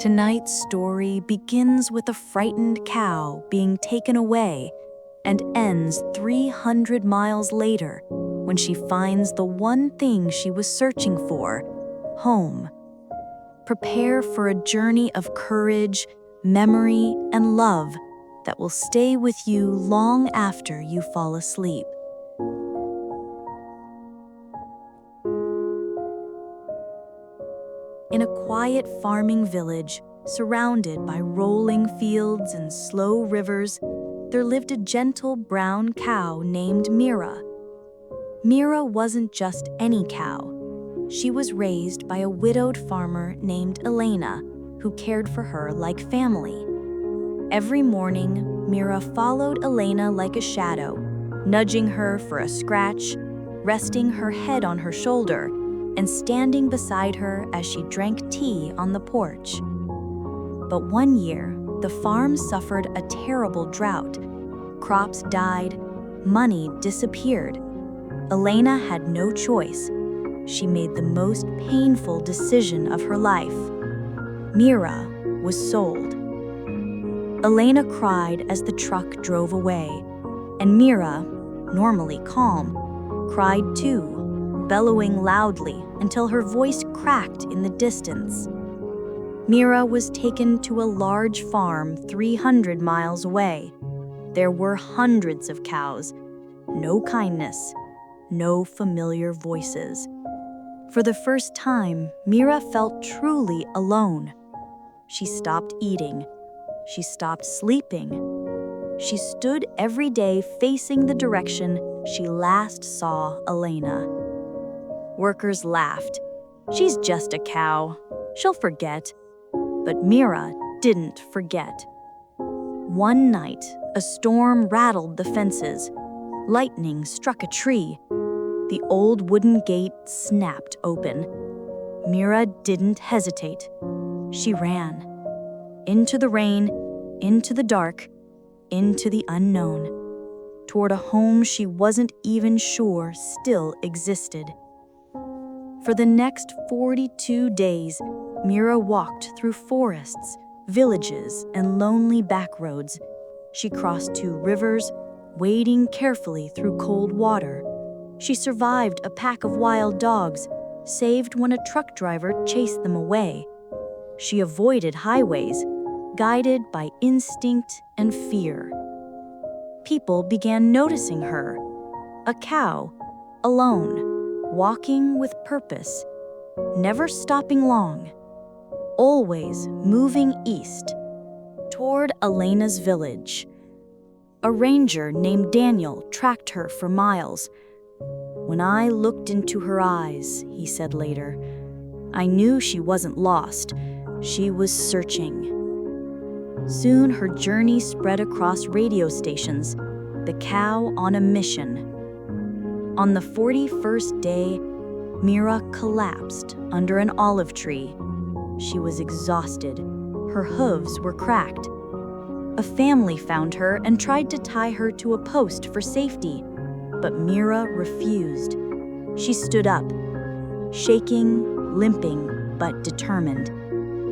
Tonight's story begins with a frightened cow being taken away and ends 300 miles later when she finds the one thing she was searching for, home. Prepare for a journey of courage, memory, and love that will stay with you long after you fall asleep. In a quiet farming village, surrounded by rolling fields and slow rivers, there lived a gentle brown cow named Mira. Mira wasn't just any cow. She was raised by a widowed farmer named Elena, who cared for her like family. Every morning, Mira followed Elena like a shadow, nudging her for a scratch, resting her head on her shoulder, and standing beside her as she drank tea on the porch. But one year, the farm suffered a terrible drought. Crops died, money disappeared. Elena had no choice. She made the most painful decision of her life. Mira was sold. Elena cried as the truck drove away, and Mira, normally calm, cried too, bellowing loudly until her voice cracked in the distance. Mira was taken to a large farm 300 miles away. There were hundreds of cows, no kindness, no familiar voices. For the first time, Mira felt truly alone. She stopped eating. She stopped sleeping. She stood every day facing the direction she last saw Elena. Workers laughed. She's just a cow. She'll forget. But Mira didn't forget. One night, a storm rattled the fences. Lightning struck a tree. The old wooden gate snapped open. Mira didn't hesitate. She ran. Into the rain, into the dark, into the unknown, toward a home she wasn't even sure still existed. For the next 42 days, Mira walked through forests, villages, and lonely back roads. She crossed 2 rivers, wading carefully through cold water. She survived a pack of wild dogs, saved when a truck driver chased them away. She avoided highways, guided by instinct and fear. People began noticing her, a cow, alone, walking with purpose, never stopping long, always moving east, toward Elena's village. A ranger named Daniel tracked her for miles. "When I looked into her eyes," he said later, "I knew she wasn't lost. She was searching." Soon her journey spread across radio stations, the cow on a mission. On the 41st day, Mira collapsed under an olive tree. She was exhausted. Her hooves were cracked. A family found her and tried to tie her to a post for safety, but Mira refused. She stood up, shaking, limping, but determined,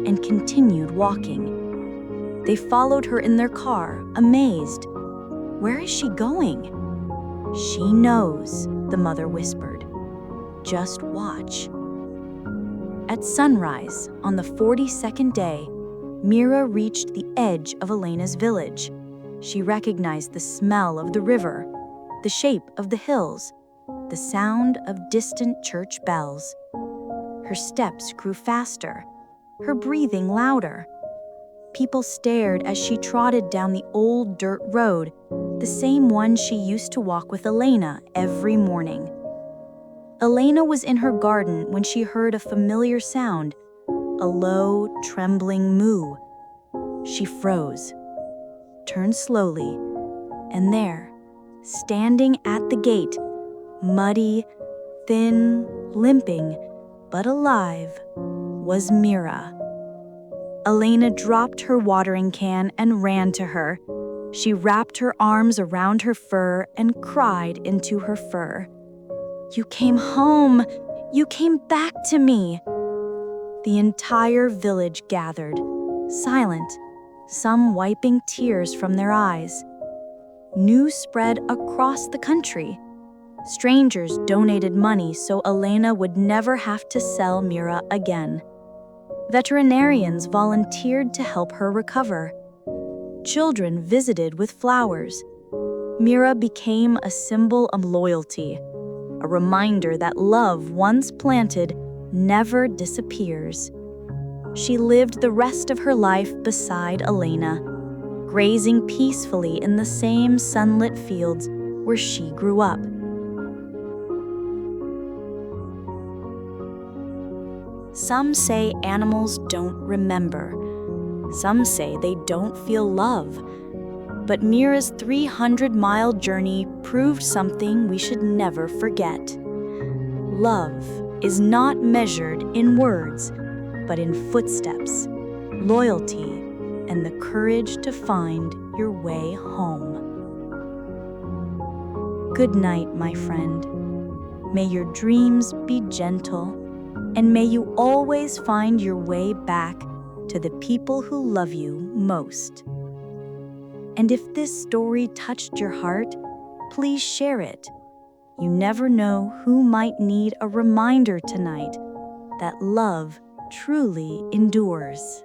and continued walking. They followed her in their car, amazed. "Where is she going?" "She knows," the mother whispered. "Just watch." At sunrise, on the 42nd day, Mira reached the edge of Elena's village. She recognized the smell of the river, the shape of the hills, the sound of distant church bells. Her steps grew faster, her breathing louder. People stared as she trotted down the old dirt road, the same one she used to walk with Elena every morning. Elena was in her garden when she heard a familiar sound, a low, trembling moo. She froze, turned slowly, and there, standing at the gate, muddy, thin, limping, but alive, was Mira. Elena dropped her watering can and ran to her. She wrapped her arms around her fur and cried into her fur. "You came home! You came back to me!" The entire village gathered, silent, some wiping tears from their eyes. News spread across the country. Strangers donated money so Elena would never have to sell Mira again. Veterinarians volunteered to help her recover. Children visited with flowers. Mira became a symbol of loyalty, a reminder that love once planted never disappears. She lived the rest of her life beside Elena, grazing peacefully in the same sunlit fields where she grew up. Some say animals don't remember. Some say they don't feel love. But Mira's 300-mile journey proved something we should never forget. Love is not measured in words, but in footsteps, loyalty, and the courage to find your way home. Good night, my friend. May your dreams be gentle, and may you always find your way back to the people who love you most. And if this story touched your heart, please share it. You never know who might need a reminder tonight that love truly endures.